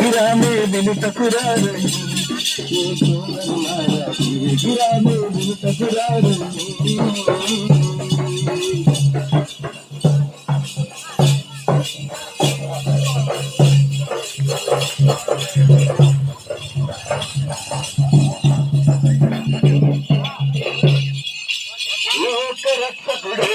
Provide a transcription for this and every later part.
గిరామే వెనుటకురారు గిరామే వెనుటకురారు లోక రక్షకుడు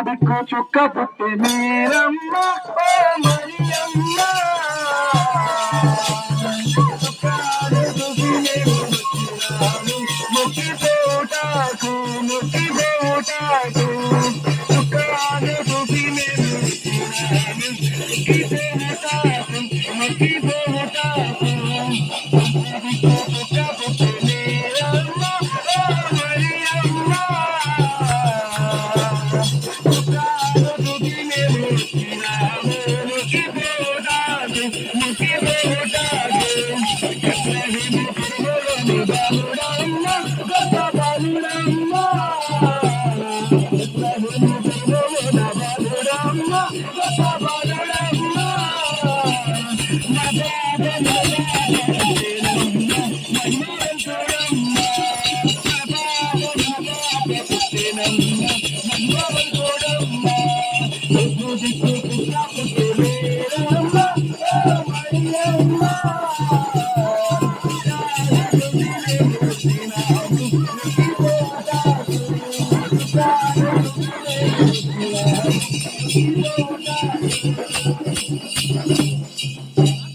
దిక్కు చుక్క పుట్టి మీరమ్మ ఓ మరియమ్మ ముక్కి పోటాకు ముక్కి పోటాకు చుక్కాను చూసి మేము ముక్కి పోటాకు ముక్కి పోటాకు దిక్కు చుక్క పుట్టి మీరమ్మ ఓ మరియమ్మ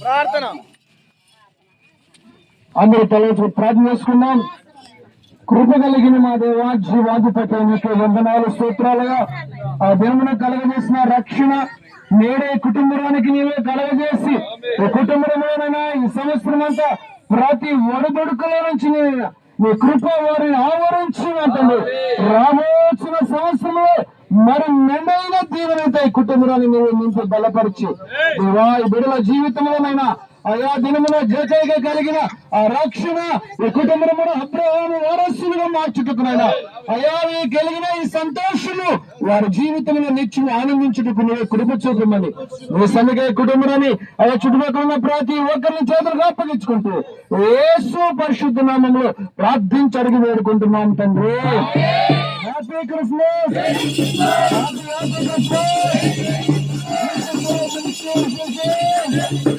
ప్రార్థన అందరూ తలచి ప్రార్థన చేసుకుందాం. కృప కలిగిన మా దేవా జీవాధిపతి నీకు వందనాలు స్తోత్రాలుగా ఆ దేవుని కలగజేసిన రక్షణ నేడే కుటుంబానికి నీవే కలగజేసి కుటుంబమైన ఈ సంవత్సరం అంతా ప్రతి ఒడదొడుకులో నుంచి నీ కృప వారిని ఆవరించి ఉంటుంది. రాబోచిన సంవత్సరంలో మరి మెండైన దీవెనతో ఈ కుటుంబాన్ని నీవు నింపి బలపరిచి దేవా ఈ బిడ్డల జీవితంలోనైనా ఆయా దినములో జేకైగా కలిగిన ఆ రక్షణ ఈ కుటుంబంలో అబ్రహాము వారసులుగా మార్చుటకునైనా అయా కలిగిన ఈ సంతోషము వారి జీవితంలో నిత్యం ఆనందించుటకు నువ్వు కృప చూపమని నీ సన్నిధి కుటుంబాన్ని ఆయా చుట్టుపక్కల ఉన్న ప్రతి ఒక్కరిని చేతులకు అప్పగించుకుంటూ యేసు పరిశుద్ధ నామంలో ప్రార్థించి అడిగి వేడుకుంటున్నాం తండ్రి. Happy Christmas. Happy Christmas.